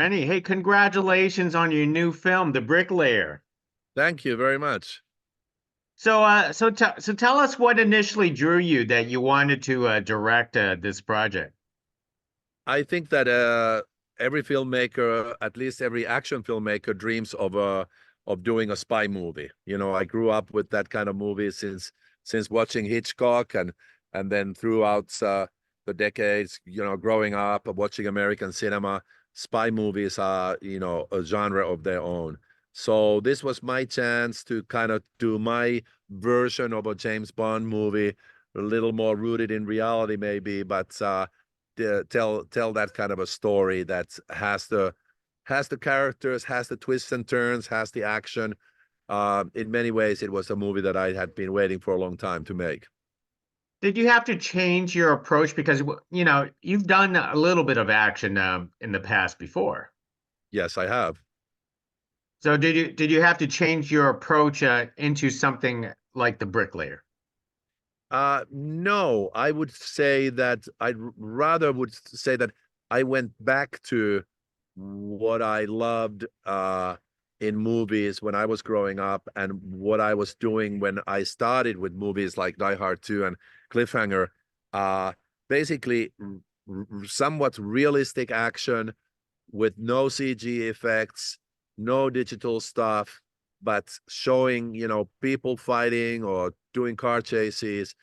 Renny, hey, congratulations on your new film, The Bricklayer. Thank you very much. So tell us what initially drew you that you wanted to direct this project. I think that every filmmaker, at least every action filmmaker, dreams of doing a spy movie. You know, I grew up with that kind of movie since watching Hitchcock and then throughout the decades, growing up watching American cinema, spy movies are, a genre of their own. So this was my chance to kind of do my version of a James Bond movie, a little more rooted in reality, maybe, but tell that kind of a story that has the characters, has the twists and turns, has the action. In many ways, it was a movie that I had been waiting for a long time to make. Did you have to change your approach because you've done a little bit of action in the past before? Yes, I have. So did you have to change your approach into something like The Bricklayer? No, I would say that I'd rather would say that I went back to what I loved in movies when I was growing up and what I was doing when I started with movies like Die Hard 2 and Cliffhanger. Uh, Basically, somewhat realistic action with no CG effects, no digital stuff, but showing, people fighting or doing car chases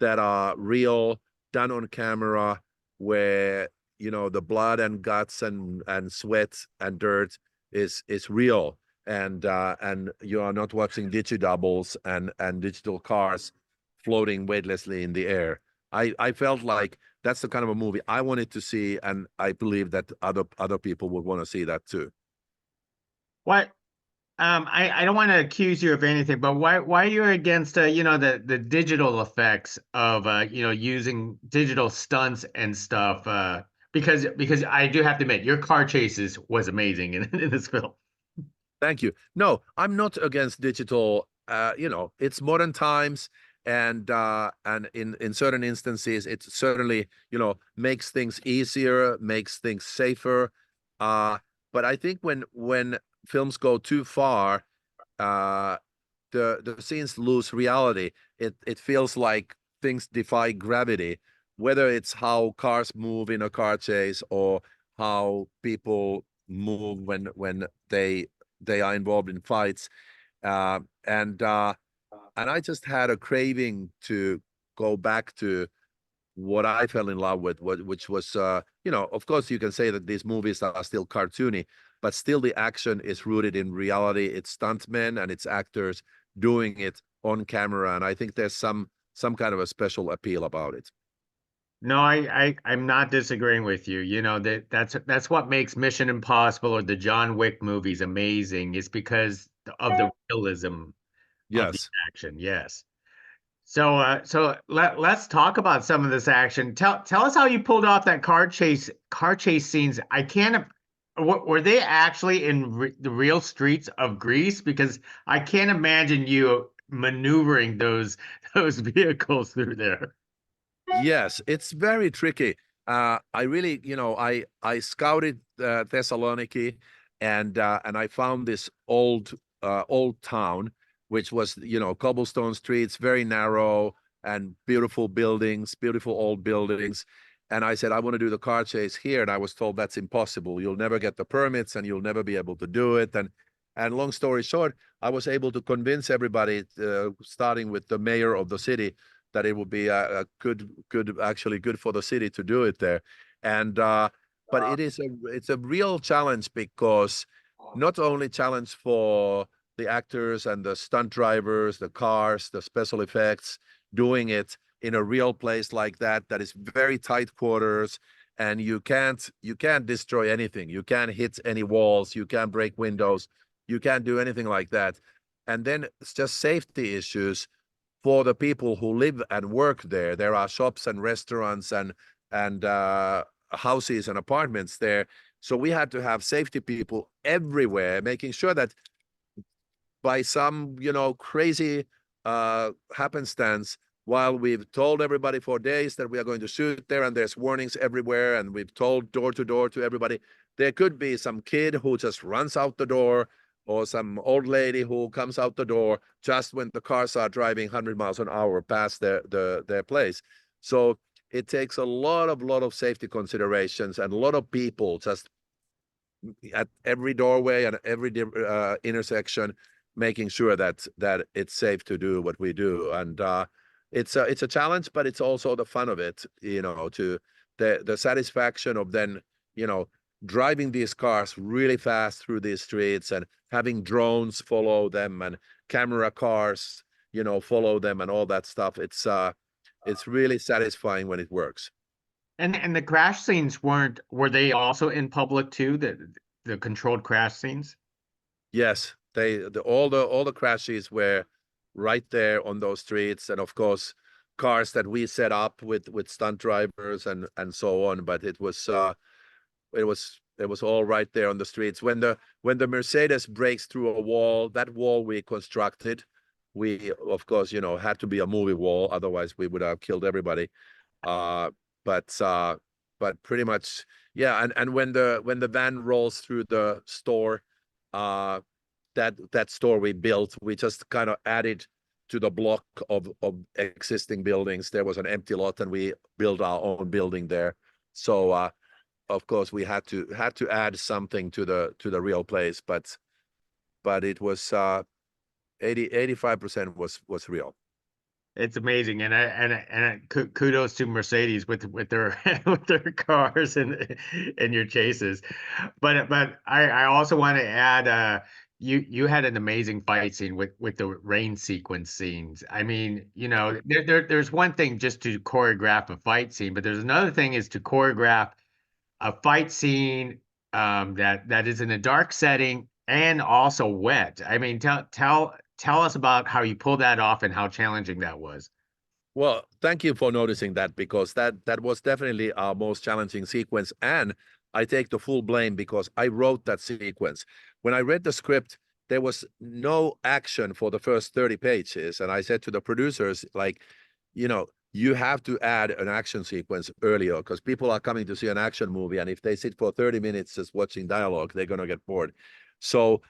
that are real, done on camera, where, the blood and guts and sweat and dirt is real. And you are not watching digidoubles and digital cars floating weightlessly in the air. I felt like that's the kind of a movie I wanted to see, and I believe that other people would want to see that too. What I don't want to accuse you of anything, but why you're against the digital effects of using digital stunts and stuff because I do have to admit your car chases was amazing in this film. Thank you. No, I'm not against digital. It's modern times, and in certain instances, it certainly makes things easier, makes things safer. Uh, but I think when films go too far, uh, the scenes lose reality. It feels like things defy gravity, whether it's how cars move in a car chase or how people move when they are involved in fights. Uh, and uh, and I just had a craving to go back to what I fell in love with, which was, of course, you can say that these movies are still cartoony, but still the action is rooted in reality. It's stuntmen and it's actors doing it on camera, and I think there's some kind of a special appeal about it. No, I'm not disagreeing with you. That's what makes Mission Impossible or the John Wick movies amazing. It's because of the realism of the Yes. action. Yes. So let's talk about some of this action. Tell us how you pulled off that car chase scenes. I can't. Were they actually in the real streets of Greece? Because I can't imagine you maneuvering those vehicles through there. Yes, it's very tricky. I really, I scouted Thessaloniki, and I found this old town, which was, cobblestone streets, very narrow and beautiful buildings, beautiful old buildings. And I said, I want to do the car chase here, and I was told that's impossible. You'll never get the permits, and you'll never be able to do it. And long story short, I was able to convince everybody, starting with the mayor of the city, that it would be a actually good for the city to do it there. And but it's a real challenge because not only challenge for the actors and the stunt drivers, the cars, the special effects, doing it in a real place like that is very tight quarters, and you can't destroy anything. You can't hit any walls, you can't break windows, you can't do anything like that. And then it's just safety issues for the people who live and work there. There are shops and restaurants and houses and apartments there. So we had to have safety people everywhere, making sure that by some, crazy happenstance, while we've told everybody for days that we are going to shoot there and there's warnings everywhere, and we've told door to door to everybody, there could be some kid who just runs out the door, or some old lady who comes out the door just when the cars are driving 100 miles an hour past their place. So it takes a lot of safety considerations, and a lot of people just at every doorway and every intersection, making sure that it's safe to do what we do. And it's a challenge, but it's also the fun of it, to the satisfaction of then, driving these cars really fast through these streets, and having drones follow them, and camera cars, follow them, and all that stuff. It's really satisfying when it works. And the crash scenes were they also in public too? The controlled crash scenes? Yes, all the crashes were right there on those streets, and of course, cars that we set up with stunt drivers and so on. But it was all right there on the streets. When the Mercedes breaks through a wall, that wall we constructed, we of course had to be a movie wall, otherwise we would have killed everybody. Uh, but pretty much, yeah. And when the van rolls through the store, uh, that store we built, we just kind of added to the block of existing buildings. There was an empty lot, and we built our own building there. So of course we had to add something to the real place, but it was 85% was real. It's amazing, kudos to Mercedes with their with their cars and your chases. But I also want to add, you had an amazing fight scene with the rain sequence scenes. I mean, there's one thing just to choreograph a fight scene, but there's another thing is to choreograph a fight scene that is in a dark setting and also wet. I mean, tell us about how you pulled that off and how challenging that was. Well, thank you for noticing that, because that was definitely our most challenging sequence, and I take the full blame because I wrote that sequence. When I read the script, there was no action for the first 30 pages, and I said to the producers, like, you have to add an action sequence earlier, because people are coming to see an action movie, and if they sit for 30 minutes just watching dialogue, they're gonna get bored. So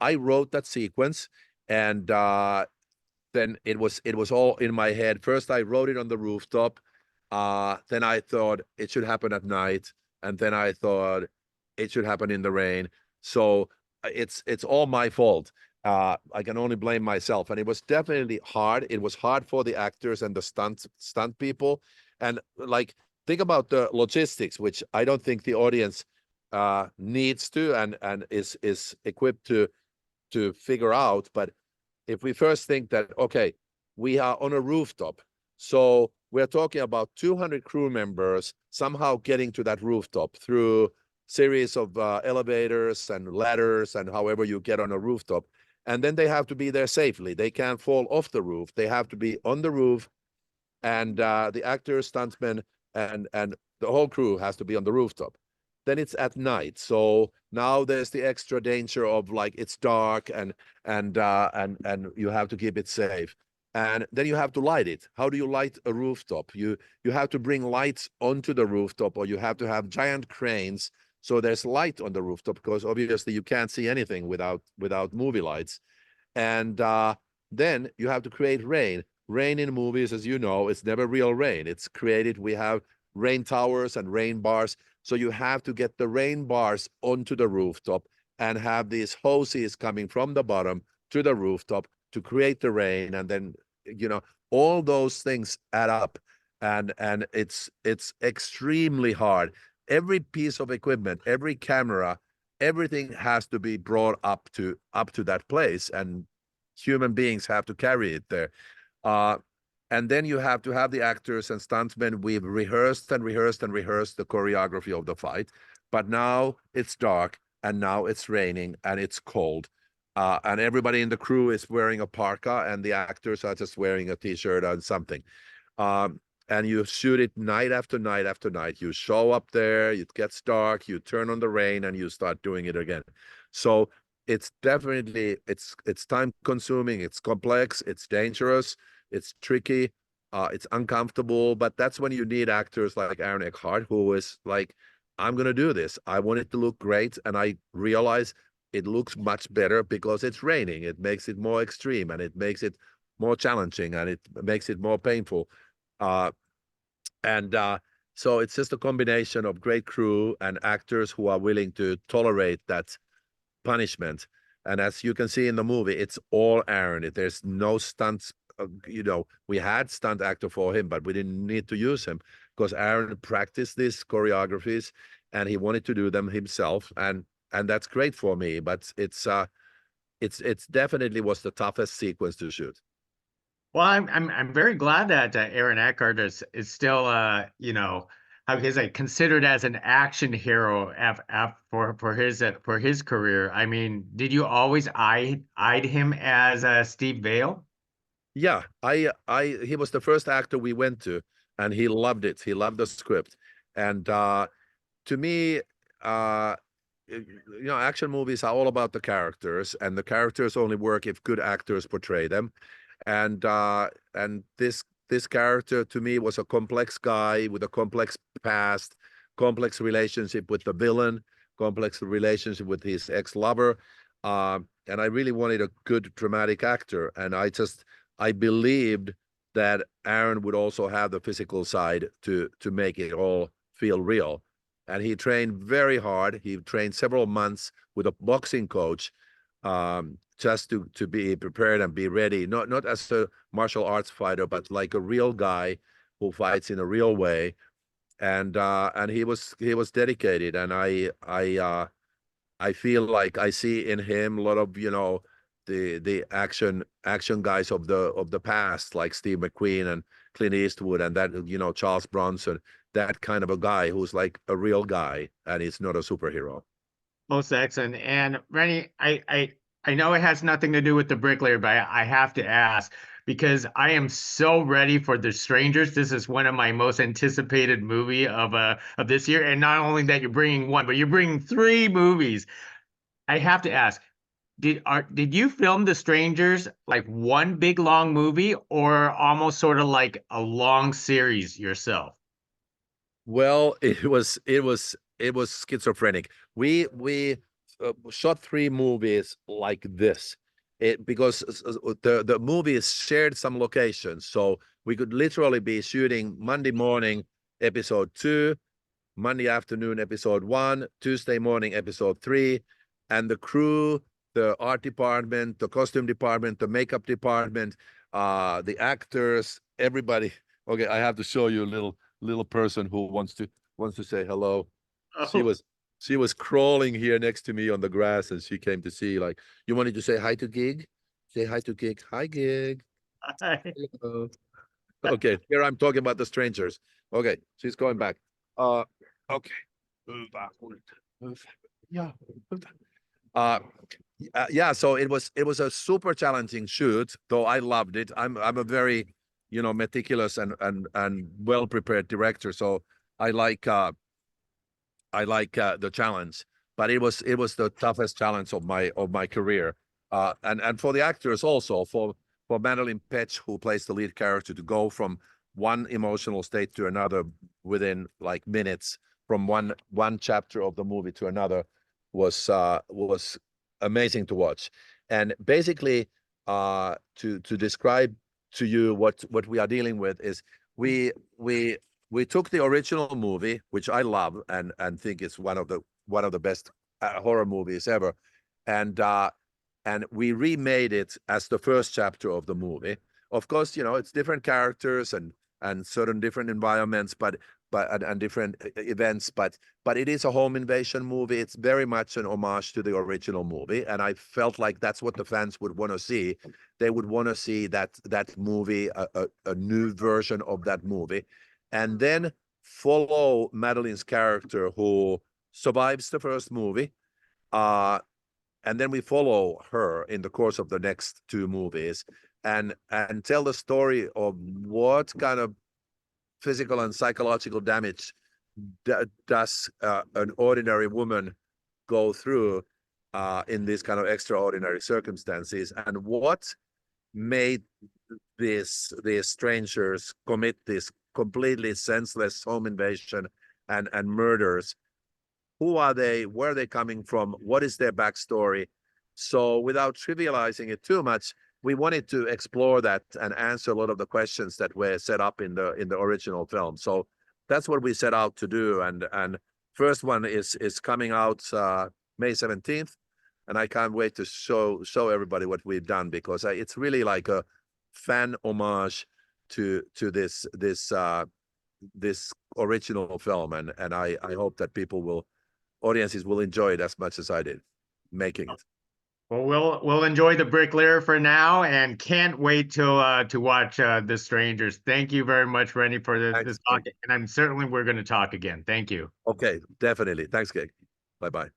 I wrote that sequence, and then it was all in my head. First, I wrote it on the rooftop. Then I thought it should happen at night, and then I thought it should happen in the rain. So it's all my fault. I can only blame myself, and it was definitely hard. It was hard for the actors and the stunt people, and like, think about the logistics, which I don't think the audience needs to and is equipped to figure out. But if we first think that, okay, we are on a rooftop, so we're talking about 200 crew members somehow getting to that rooftop through series of elevators and ladders and however you get on a rooftop, and then they have to be there safely. They can't fall off the roof. They have to be on the roof, and the actors, stuntmen, and the whole crew has to be on the rooftop. Then it's at night, so now there's the extra danger of, like, it's dark, and you have to keep it safe, and then you have to light it. How do you light a rooftop? You have to bring lights onto the rooftop, or you have to have giant cranes so there's light on the rooftop, because obviously you can't see anything without movie lights. And then you have to create rain. Rain in movies, as you know, it's never real rain. It's created. We have rain towers and rain bars. So you have to get the rain bars onto the rooftop and have these hoses coming from the bottom to the rooftop to create the rain. And then, all those things add up, and it's extremely hard. Every piece of equipment, every camera, everything has to be brought up to that place, and human beings have to carry it there. Uh, and then you have to have the actors and stuntmen. We've rehearsed and rehearsed and rehearsed the choreography of the fight, but now it's dark, and now it's raining, and it's cold. And everybody in the crew is wearing a parka, and the actors are just wearing a t-shirt and something. Um, and you shoot it night after night after night. You show up there, it gets dark, you turn on the rain, and you start doing it again. So it's definitely, it's time consuming, it's complex, it's dangerous, it's tricky, it's uncomfortable. But that's when you need actors like Aaron Eckhart, who is like I'm going to do this. I want it to look great. And I realize it looks much better because it's raining. It makes it more extreme and it makes it more challenging and it makes it more painful. Uh, and so it's just a combination of great crew and actors who are willing to tolerate that punishment. And as you can see in the movie, it's all Aaron. There's no stunts. We had stunt actor for him, but we didn't need to use him because Aaron practiced these choreographies and he wanted to do them himself. And that's great for me. But it's definitely was the toughest sequence to shoot. Well, I'm very glad that Aaron Eckhart is still how is it considered as an action hero for his career. I mean, did you always eyed him as Steve Vail? Yeah, he was the first actor we went to, and he loved it. He loved the script, and to me, uh, action movies are all about the characters, and the characters only work if good actors portray them. And this character to me was a complex guy with a complex past, complex relationship with the villain, complex relationship with his ex-lover. And I really wanted a good dramatic actor. And I believed that Aaron would also have the physical side to make it all feel real. And he trained very hard. He trained several months with a boxing coach, just to be prepared and be ready, not as a martial arts fighter, but like a real guy who fights in a real way. And he was dedicated, and I feel like I see in him a lot of the action guys of the past, like Steve McQueen and Clint Eastwood, and that Charles Bronson, that kind of a guy who's like a real guy, and he's not a superhero. Most excellent. And Renny, I know it has nothing to do with the Bricklayer, but I have to ask because I am so ready for The Strangers. This is one of my most anticipated movie of this year. And not only that, you're bringing one, but you're bringing three movies. I have to ask, did you film The Strangers like one big long movie or almost sort of like a long series yourself? Well, it was schizophrenic. We shot three movies like this. It because the movies shared some locations, so we could literally be shooting Monday morning episode 2, Monday afternoon episode 1, Tuesday morning episode 3, and the crew, the art department, the costume department, the makeup department, the actors, everybody. Okay, I have to show you a little person who wants to say hello. She Oh, was she was crawling here next to me on the grass, and she came to see, like, you wanted to say hi to Gig? Say hi to Gig. Hi, Gig. Hello. Okay, here I'm talking about the strangers. Okay, she's going back. Uh, okay. Yeah. Uh, yeah. So it was a super challenging shoot, though I loved it. I'm a very meticulous and well prepared director, so I like uh I like the challenge. But it was the toughest challenge of my career. And for the actors also, for Madeline Petch, who plays the lead character, to go from one emotional state to another within like minutes, from one chapter of the movie to another, was amazing to watch. And basically, to describe to you what we are dealing with is we we we took the original movie, which I love and think is one of the best horror movies ever, and and we remade it as the first chapter of the movie. Of course, it's different characters and certain different environments, and different events, but it is a home invasion movie. It's very much an homage to the original movie, and I felt like that's what the fans would want to see. They would want to see that movie, a new version of that movie, and then follow Madeline's character, who survives the first movie. Uh, and then we follow her in the course of the next two movies, and tell the story of what kind of physical and psychological damage does an ordinary woman go through in these kind of extraordinary circumstances, and what made these strangers commit this completely senseless home invasion and murders Who are they? Where are they coming from? What is their backstory? So without trivializing it too much, we wanted to explore that and answer a lot of the questions that were set up in the original film. So that's what we set out to do. And first one is coming out May 17th, and I can't wait to show everybody what we've done, because it's really like a fan homage to this original film, and I hope that audiences will enjoy it as much as I did making it. Well, we'll enjoy the Bricklayer for now, and can't wait to watch The Strangers. Thank you very much, Renny, for this Thanks, talk, Greg. and we're going to talk again. Thank you. Okay, definitely. Thanks, Greg. Bye bye.